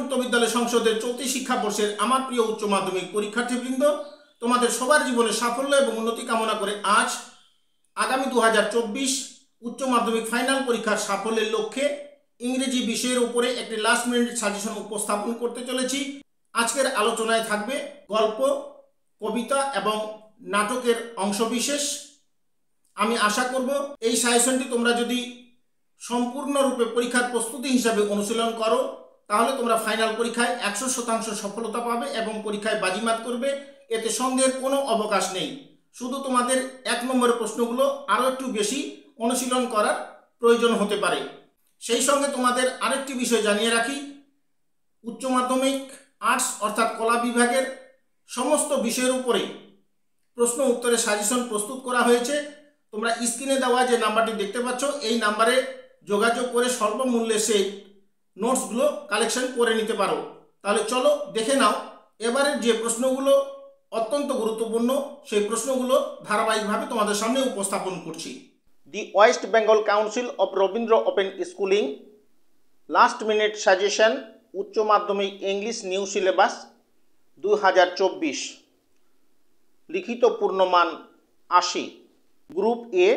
উচ্চ বিদ্যালয় সংসদের চলতি শিক্ষাবর্ষের আমার প্রিয় উচ্চ মাধ্যমিক পরীক্ষার্থীবৃন্দ, তোমাদের সবার জীবনে সাফল্য এবং উন্নতি কামনা করে আজ আগামী 2024 উচ্চ মাধ্যমিক ফাইনাল পরীক্ষার সাফল্যের লক্ষ্যে ইংরেজি বিষয়ের উপরে একটি লাস্ট মিনিট সাজেশন উপস্থাপন করতে চলেছি। আজকের আলোচনায় থাকবে গল্প, কবিতা এবং নাটকের অংশবিশেষ। আমি আশা করব এই সাজেশনটি তোমরা যদি সম্পূর্ণরূপে পরীক্ষার প্রস্তুতি হিসাবে অনুশীলন করো তাহলে তোমরা ফাইনাল পরীক্ষায় 100% সফলতা পাবে এবং পরীক্ষায় বাজিমাত করবে। এতে সন্দেহের কোনো অবকাশ নেই। শুধু তোমাদের 1 নম্বরের প্রশ্নগুলো আরও একটু বেশি অনুশীলন করার প্রয়োজন হতে পারে। সেই সঙ্গে তোমাদের আরেকটি বিষয় জানিয়ে রাখি, উচ্চ মাধ্যমিক আর্টস অর্থাৎ কলা বিভাগের সমস্ত বিষয়ের উপরে প্রশ্ন উত্তরের সাজেশন প্রস্তুত করা হয়েছে। তোমরা স্ক্রিনে দেওয়া যে নাম্বারটি দেখতে পাচ্ছ এই নাম্বারে যোগাযোগ করে স্বল্পমূল্যে সেই নোটসগুলো কালেকশন করে নিতে পারো। তাহলে চলো দেখে নাও এবারের যে প্রশ্নগুলো অত্যন্ত গুরুত্বপূর্ণ সেই প্রশ্নগুলো ধারাবাহিকভাবে তোমাদের সামনে উপস্থাপন করছি। The west Bengal council of Rabindra open schooling last minute suggestion উচ্চ মাধ্যমিক ইংলিশ নিউ সিলেবাস 2024 লিখিত পূর্ণমান 80। Group A,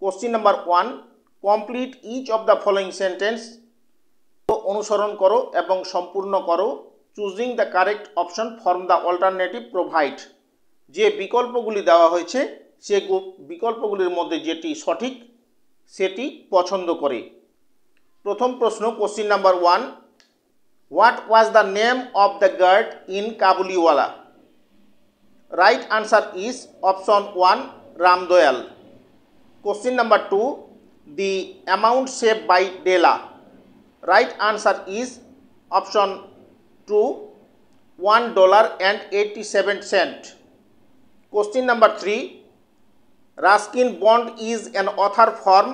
question number 1, complete each of the following sentence. অনুসরণ করো এবং সম্পূর্ণ করো। Choosing the correct option from the alternative provide. যে বিকল্পগুলি দেওয়া হয়েছে সে বিকল্পগুলির মধ্যে যেটি সঠিক সেটি পছন্দ করে। প্রথম প্রশ্ন, question number 1, what was the name of the guard in Kabuliwala? Right answer is option 1, Ramdayal. Question number 2, the amount saved by Dela. Right answer is option 2, $1.87. Question number 3, Ruskin Bond is an author form.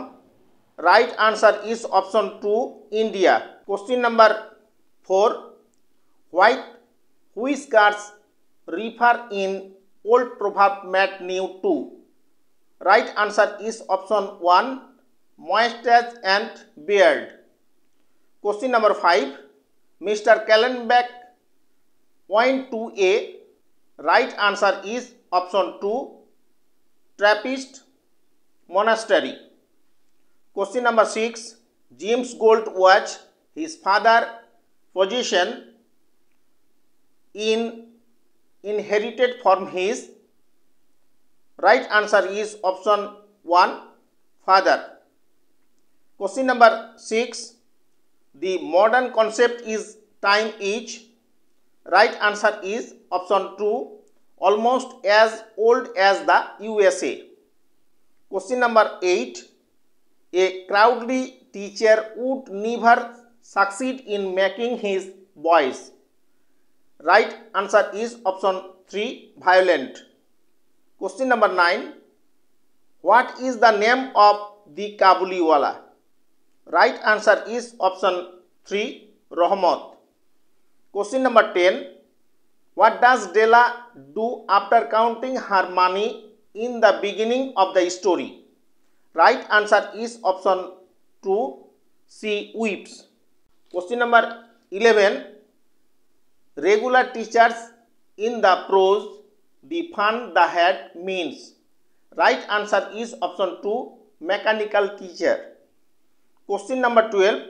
Right answer is option 2, India. Question number 4, which cards refer in old proverb made new to? Right answer is option 1, mustache and beard. Question number 5, Mr. Kallenbach point to a. Right answer is option 2, Trappist monastery. Question number 6, James Gold was his father possession inherited from his. Right answer is option 1, father. Question number 6, the modern concept is time age. Right answer is option 2, almost as old as the USA. Question number 8, a crowdly teacher would never succeed in making his voice. Right answer is option 3, violent. Question number 9, what is the name of the Kabuliwala? Right answer is option 3, Rahmat. Question number 10, what does Dela do after counting her money in the beginning of the story? Right answer is option 2, she weeps. Question number 11, regular teachers in the prose, the fun the head means. Right answer is option 2, mechanical teacher. Question number 12,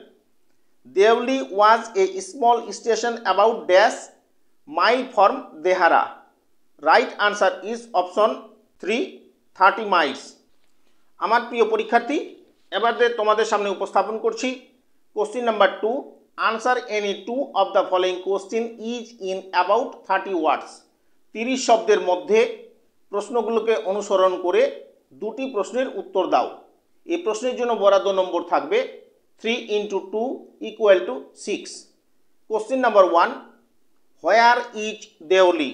Deoli was a small station about dash mile from Dehara. Right answer is option 3, 30 miles. আমার প্রিয় পরীক্ষার্থী, এবার তোমাদের সামনে উপস্থাপন করছি question number 2, answer any 2 of the following question is in about 30 ওয়ার্ডস। 30 শব্দের মধ্যে প্রশ্নগুলোকে অনুসরণ করে দুটি প্রশ্নের উত্তর দাও। এই প্রশ্নের জন্য বরাদ্দ নম্বর থাকবে 3 into 2 equal to 6. Question number 1, where is Deoli?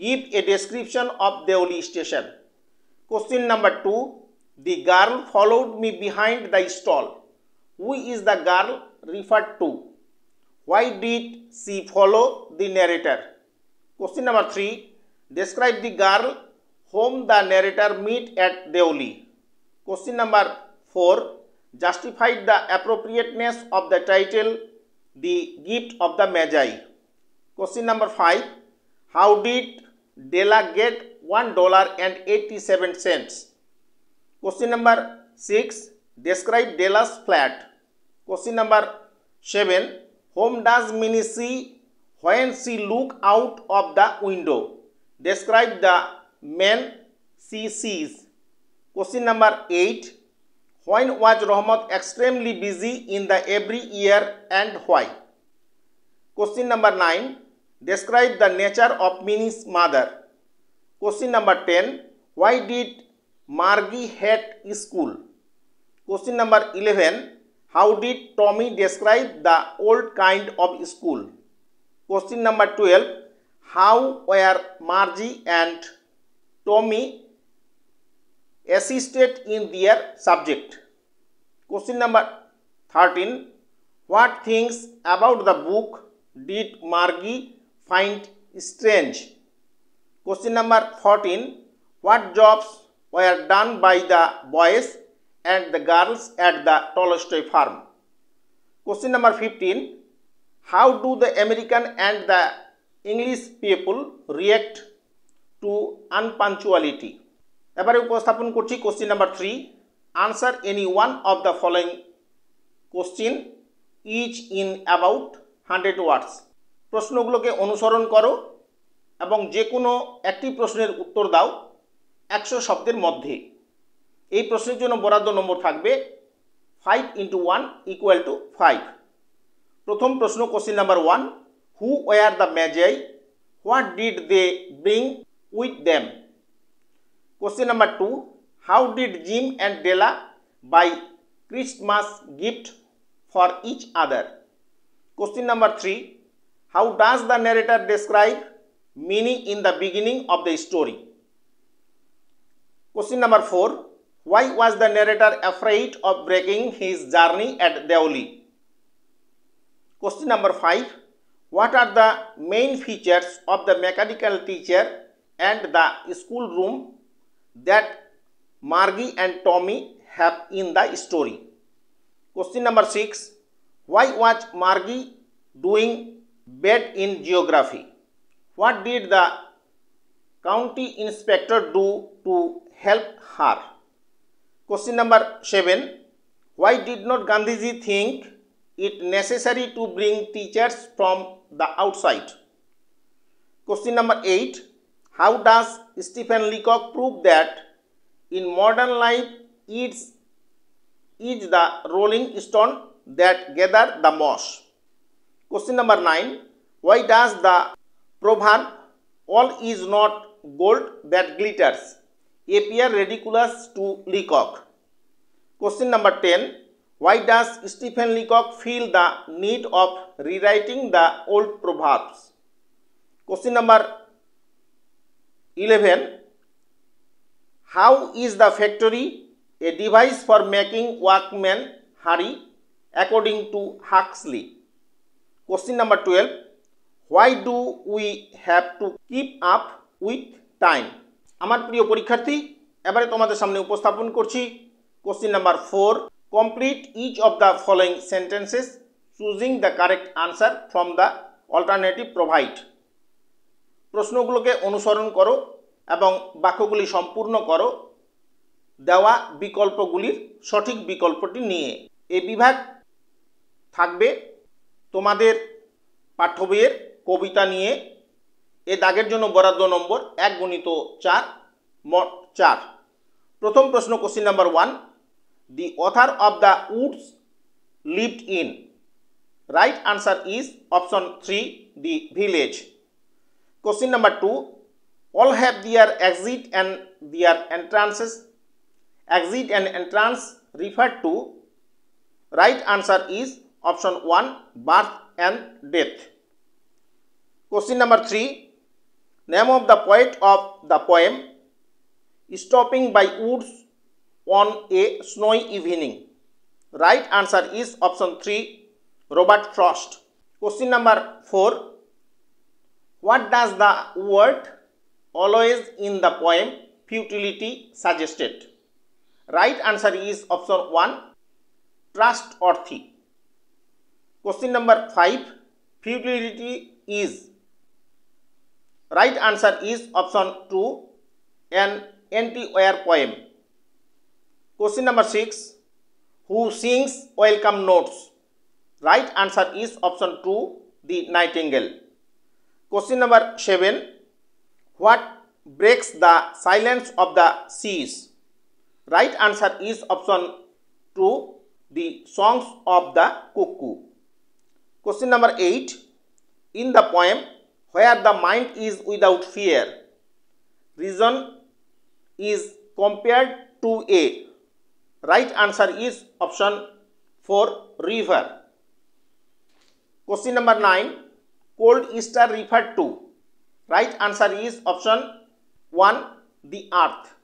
Give a description of Deoli station. Question number 2, the girl followed me behind the stall. Who is the girl referred to? Why did she follow the narrator? Question number 3, describe the girl whom the narrator meet at Deoli. Question number 4, justify the appropriateness of the title the gift of the Magi? Question number 5. How did Della get $1.87? Question number 6. Describe Della's flat. Question number 7. Whom does Minnie see when she look out of the window? Describe the man she sees. Question number 8. When was Rahmat extremely busy in the every year and why? Question number 9. Describe the nature of Minnie's mother. Question number 10. Why did Margie hate school? Question number 11. How did Tommy describe the old kind of school? Question number 12. How were Margie and Tommy assisted in their subject? Question number 13. What things about the book did Margie find strange? Question number 14. What jobs were done by the boys and the girls at the Tolstoy farm? Question number 15. How do the American and the English people react to unpunctuality? এবারে উপস্থাপন করছি question number 3. Answer any one of the following question each in about 100 words. প্রশ্নগুলোকে অনুসরণ করো এবং যে কোনো একটি প্রশ্নের উত্তর দাও 100 শব্দের মধ্যে. এই প্রশ্নের জন্য বরাদ্দ নম্বর থাকবে 5 × 1 = 5. প্রথম প্রশ্ন question number 1. Who were the Magi? What did they bring with them? Question number 2. How did Jim and Della buy Christmas gift for each other? Question number 3. How does the narrator describe Minnie in the beginning of the story? Question number 4. Why was the narrator afraid of breaking his journey at Deoli? Question number 5. What are the main features of the mechanical teacher and the school room that Margie and Tommy have in the story? Question number 6. Why was Margie doing bad in geography? What did the county inspector do to help her? Question number 7. Why did not Gandhiji think it necessary to bring teachers from the outside? Question number 8. How does Stephen Leacock prove that in modern life it is the rolling stone that gather the moss? Question number 9. Why does the proverb all is not gold that glitters appear ridiculous to Leacock? Question number 10. Why does Stephen Leacock feel the need of rewriting the old proverbs? Question number 11. How is the factory a device for making workmen hurry according to Huxley? Question number 12. Why do we have to keep up with time? আমার প্রিয় পরীক্ষার্থী, এবারে তোমাদের সামনে উপস্থাপন করছি question number 4. Complete each of the following sentences choosing the correct answer from the alternative provided. প্রশ্নগুলোকে অনুসরণ করো এবং বাক্যগুলি সম্পূর্ণ করো দেওয়া বিকল্পগুলির সঠিক বিকল্পটি নিয়ে. এই বিভাগ থাকবে তোমাদের পাঠ্য বইয়ের কবিতা নিয়ে. এ দাগের জন্য বরাদ্দ নম্বর 1 × 4 মোট 4. প্রথম প্রশ্ন question number 1. The author of the woods lived in. Right answer is option 3, the village. Question number 2. All have their exit and their entrances. Exit and entrance referred to. Right answer is option 1, birth and death. Question number 3. Name of the poet of the poem Stopping by Woods on a Snowy Evening. Right answer is option 3, Robert Frost. Question number 4. What does the word always in the poem futility suggested? Right answer is option 1, trustworthy. Question number 5. Futility is. Right answer is option 2, an anti-war poem. Question number 6. Who sings welcome notes? Right answer is option 2, the nightingale. Question number 7. What breaks the silence of the seas? Right answer is option 2, the songs of the cuckoo. Question number 8. In the poem, where the mind is without fear, reason is compared to a. Right answer is option 4, river. Question number 9. Cold Easter referred to. Right answer is option 1, the earth.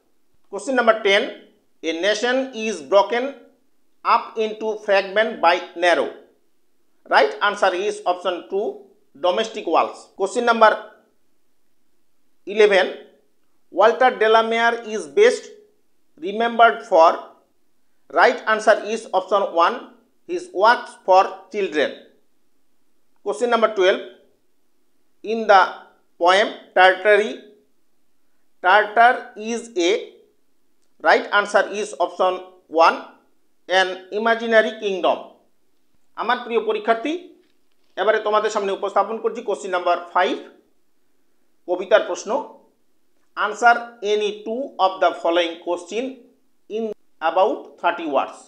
Question number 10. A nation is broken up into fragments by narrow. Right answer is option 2, domestic walls. Question number 11. Walter Delamere is best remembered for. Right answer is option 1, his works for children. Question number 12. In the poem Tartary, Tartar is a. Right answer is option 1, an imaginary kingdom. আমার প্রিয় পরীক্ষার্থী, এবারে তোমাদের সামনে উপস্থাপন করছি question number 5, কবিতার প্রশ্ন। Answer any 2 of the following question in about 30 ওয়ার্ডস।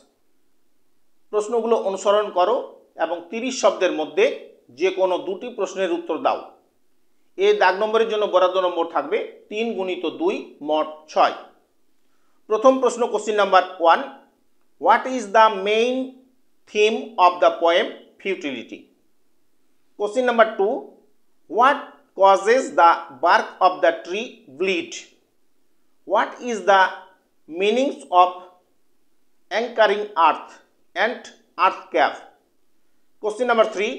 প্রশ্নগুলো অনুসরণ করো এবং 30 শব্দের মধ্যে যে কোনো দুটি প্রশ্নের উত্তর দাও। এই দাগ নম্বরের জন্য বরাদ্দ নম্বর থাকবে 3 গুণিত 2 মোট 6। প্রথম প্রশ্ন, question number 1, what is the main theme of the poem futility? Question number 2, what causes the bark of the tree bleed? What is the meanings of anchoring earth and earth cap? Question number 3,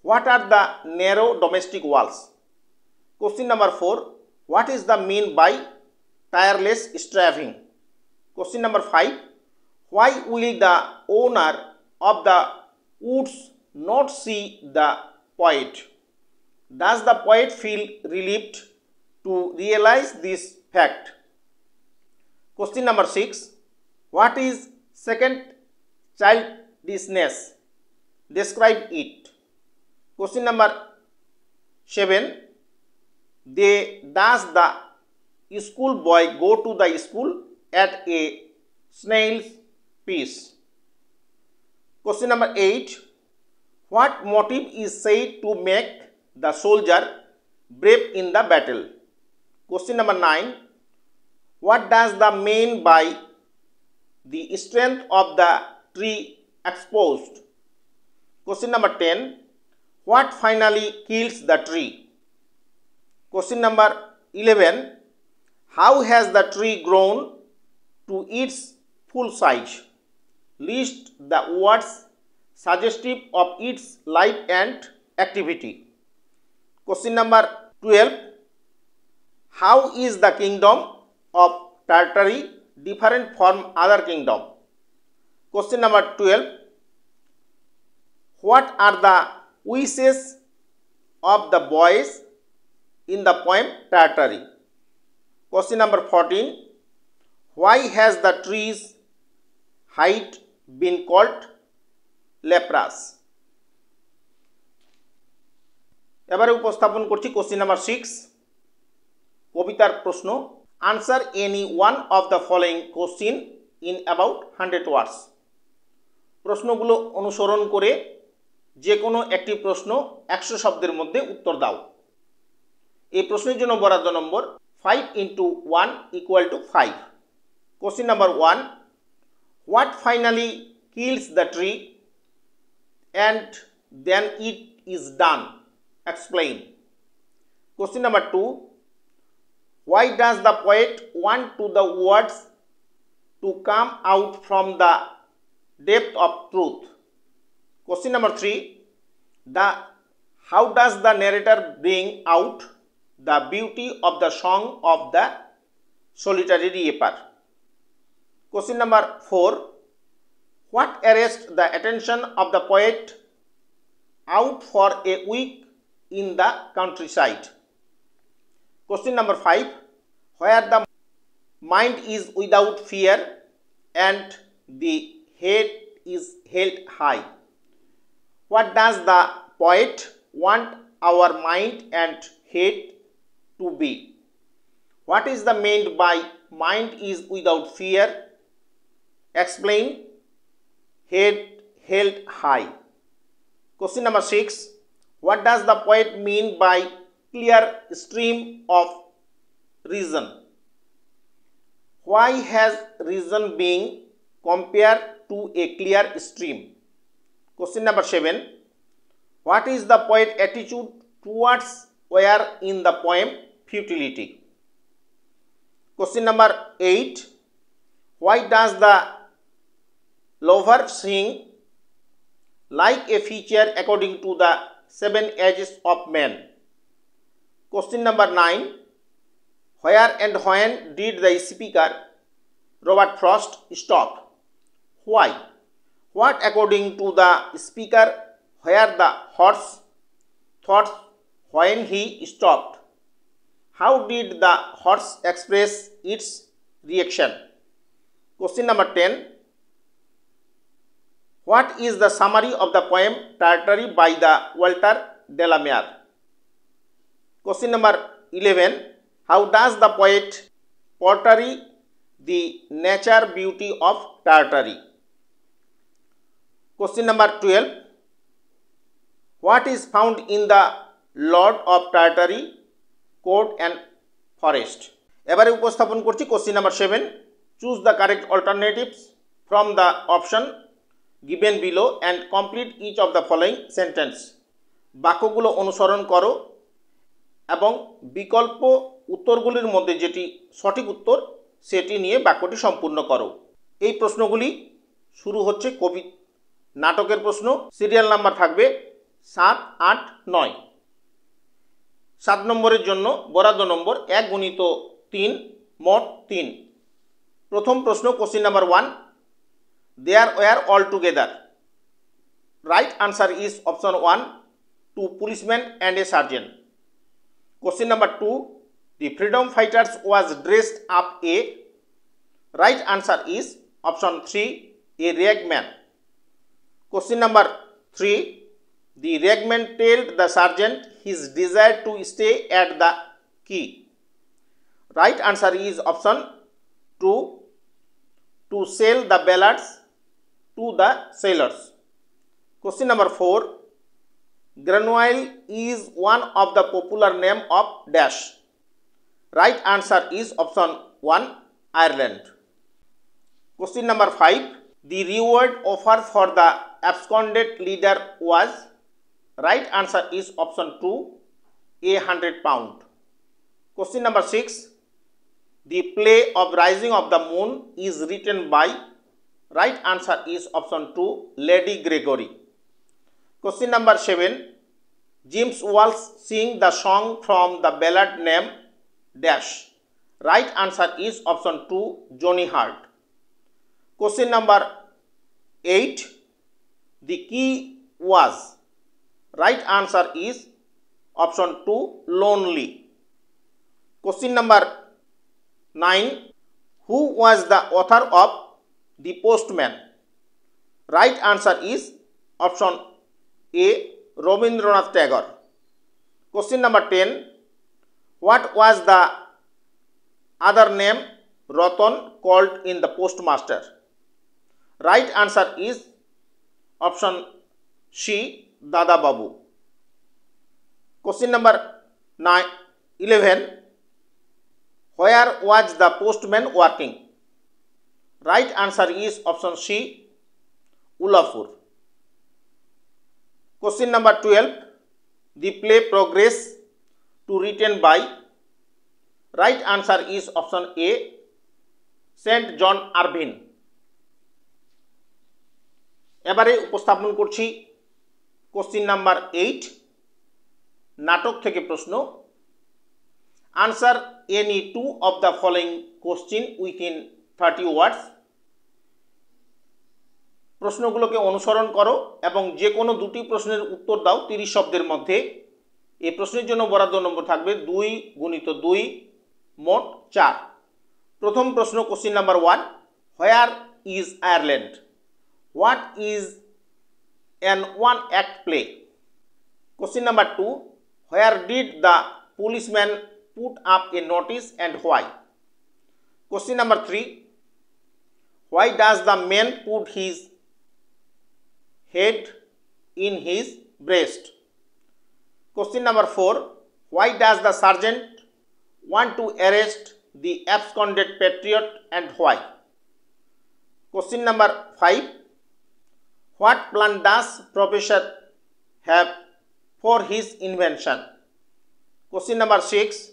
what are the narrow domestic walls? Question number 4, what is the mean by tireless striving? Question number 5, why will the owner of the woods not see the poet? Does the poet feel relieved to realize this fact? Question number 6, what is second childishness? Describe it. Question number 7, does the school boy go to the school at a snail's pace? Question number 8, what motive is said to make the soldier brave in the battle? Question number 9, what does the mean by the strength of the tree exposed? Question number 10, what finally kills the tree? Question number 11, how has the tree grown to its full size? List the words suggestive of its life and activity. Question number 12, how is the kingdom of Tartary different from other kingdom? Question number 12, what are the wishes of the boys in the poem Tartary? Question number 14, why has the tree's height been called lepras? এবারে উপস্থাপন করছি question number 6, কবিতার প্রশ্ন। Answer any one of the following question in about 100 ওয়ার্ডস। প্রশ্নগুলো অনুসরণ করে যে কোনো একটি প্রশ্ন 100 শব্দের মধ্যে উত্তর দাও। এই প্রশ্নের জন্য বরাদ্দ নম্বর 5 × 1 = 5। Question number 1, what finally kills the tree and then it is done? Explain. Question number 2, why does the poet want to the words to come out from the depth of truth? Question number 3, how does the narrator bring out the beauty of the song of the solitary reaper? Question number 4, what arrests the attention of the poet out for a week in the countryside. Question number 5. Where the mind is without fear and the head is held high. What does the poet want our mind and head to be? What is the meant by mind is without fear? Explain. Head held high. Question number 6. What does the poet mean by clear stream of reason? Why has reason been compared to a clear stream? Question number 7. What is the poet's attitude towards where in the poem futility? Question number 8. Why does the lover sing like a feature according to the 7 ages of man? Question number 9. Where and when did the speaker Robert Frost stop? Why? What according to the speaker where the horse thought when he stopped? How did the horse express its reaction? Question number 10. What is the summary of the poem Tartary by the Walter Delamere? Question number 11. How does the poet portray the nature beauty of Tartary? Question number 12. What is found in the Lord of Tartary, court and forest? এবারে উপস্থাপন করছি question number 7. Choose the correct alternatives from the option given below and complete each of the following sentence. বাক্যগুলো অনুসরণ করো এবং বিকল্প উত্তরগুলির মধ্যে যেটি সঠিক উত্তর সেটি নিয়ে বাক্যটি সম্পূর্ণ করো। এই প্রশ্নগুলি শুরু হচ্ছে কবি নাটকের প্রশ্ন। সিরিয়াল নাম্বার থাকবে 7, 8, 9। 7 নম্বরের জন্য বরাদ্দ নম্বর 1 গুণিত 3 মোট 3। প্রথম প্রশ্ন question number 1. There were altogether. Right answer is option 1, 2 policemen and a sergeant. Question number 2. The freedom fighters was dressed up a. Right answer is option 3, a ragman. Question number 3. The ragman told the sergeant his desire to stay at the key. Right answer is option 2, to sell the ballads to the sailors. Question number 4. Granville is one of the popular name of dash. Right answer is option 1, Ireland. Question number 5. The reward offered for the absconded leader was. Right answer is option 2, £100. Question number 6. The play of Rising of the Moon is written by. Right answer is option 2, Lady Gregory. Question number 7. James Walsh sing the song from the ballad name dash. Right answer is option 2, Johnny Hart. Question number 8. The key was. Right answer is option 2, lonely. Question number 9. Who was the author of The Postman? Right answer is option A, Rabindranath Tagore. Question number 10. What was the other name Ratan called in the postmaster? Right answer is option C, Dada Babu. Question number 11. Where was the postman working? Right answer is option C, Ulapur. Question number 12. The play progress to written by. Right answer is option A, St. John Irving. এবারে উপস্থাপন করছি question number 8 নাটক থেকে প্রশ্ন। Answer any 2 of the following question within 30 words. প্রশ্নগুলোকে অনুসরণ করো এবং যে কোনো দুটি প্রশ্নের উত্তর দাও 30 শব্দের মধ্যে। এই প্রশ্নের জন্য বরাদ্দ নম্বর থাকবে 2 গুণিত 2, মোট 4। প্রথম প্রশ্ন, question number 1, where is Ireland? What is an one act play? Question number 2, where did the policeman put up a notice and why? Question number 3, why does the man put his head in his breast? Question number 4, why does the sergeant want to arrest the absconded patriot and why? Question number 5, what plan does professor have for his invention? Question number 6,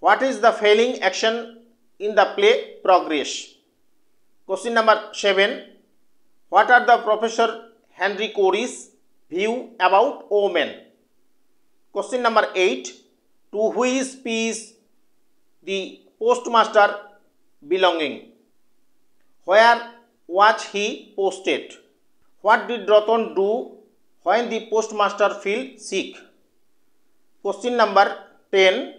what is the failing action in the play Progress? Question number 7, what are the Professor Henry Corey's view about women? Question number 8, to which piece the postmaster belonging? Where was he posted? What did Ratan do when the postmaster fell sick? Question number 10,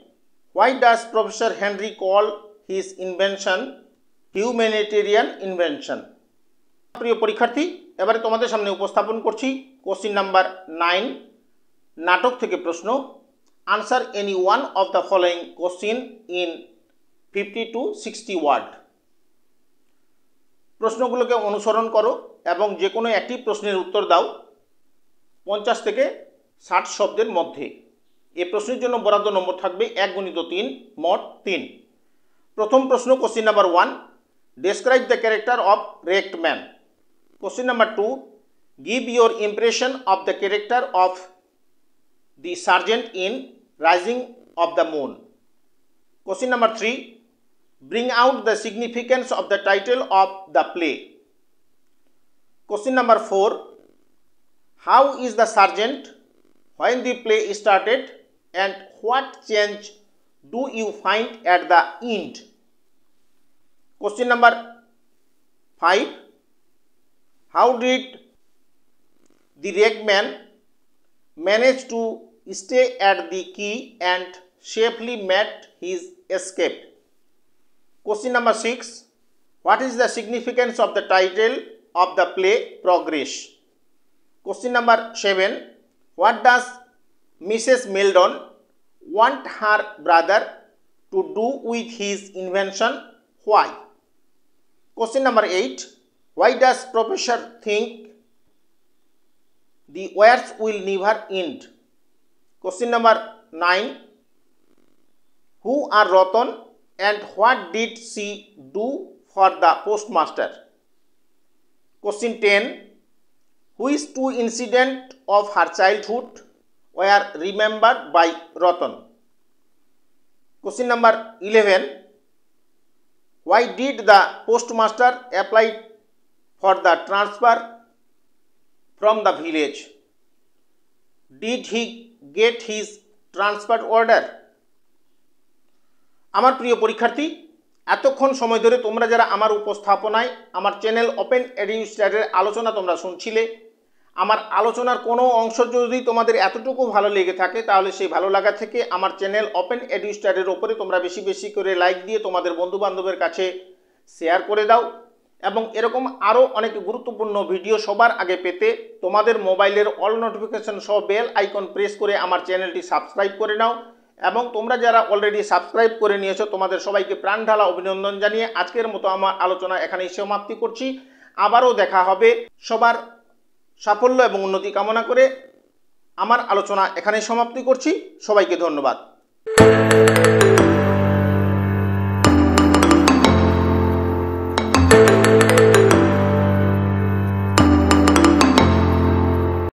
why does Professor Henry call his invention humanitarian invention? প্রিয় পরীক্ষার্থী, এবারে তোমাদের সামনে উপস্থাপন করছি question number 9, নাটক থেকে প্রশ্ন। Answer any one of the following question in 50 to 60 word. প্রশ্নগুলোকে অনুসরণ করো এবং যে কোনো একটি প্রশ্নের উত্তর দাও 50 থেকে 60 শব্দের মধ্যে। এই প্রশ্নের জন্য বরাদ্দ নম্বর থাকবে 1 গুণিত 3, মোট 3। প্রথম প্রশ্ন, question number 1, describe the character of রেকড man. Question number 2, give your impression of the character of the sergeant in rising of the moon. Question number 3, bring out the significance of the title of the play. Question number 4, how is the sergeant when the play started and what change do you find at the end? Question number 5, how did the wrecked man manage to stay at the key and safely made his escape? Question number 6, what is the significance of the title of the play Progress? Question number 7, what does Mrs. Meldon want her brother to do with his invention? Why? Question number 8, why does Professor think the wars will never end? Question number 9, who are Ratan and what did she do for the postmaster? Question 10, which two incidents of her childhood were remembered by Ratan? Question number 11, why did the postmaster apply for the transfer from the village? Did he get his transfer order? আমার প্রিয় পরীক্ষার্থী, এতক্ষণ সময় ধরে তোমরা যারা আমার উপস্থাপনায় আমার চ্যানেল ওপেন এডুস্টারের আলোচনা তোমরা শুনছিলে, আমার আলোচনার কোনো অংশ যদি তোমাদের এতটুকু ভালো লেগে থাকে তাহলে সেই ভালো লাগা থেকে আমার চ্যানেল ওপেন এডুস্টারের ওপরে তোমরা বেশি বেশি করে লাইক দিয়ে তোমাদের বন্ধুবান্ধবের কাছে শেয়ার করে দাও এবং এরকম আরও অনেক গুরুত্বপূর্ণ ভিডিও সবার আগে পেতে তোমাদের মোবাইলের অল নোটিফিকেশন সহ বেল আইকন প্রেস করে আমার চ্যানেলটি সাবস্ক্রাইব করে নাও। এবং তোমরা যারা অলরেডি সাবস্ক্রাইব করে নিয়েছো তোমাদের সবাইকে প্রাণ ঢালা অভিনন্দন জানিয়ে আজকের মতো আমার আলোচনা এখানেই সমাপ্তি করছি। আবারও দেখা হবে। সবার সাফল্য এবং উন্নতি কামনা করে আমার আলোচনা এখানেই সমাপ্তি করছি। সবাইকে ধন্যবাদ।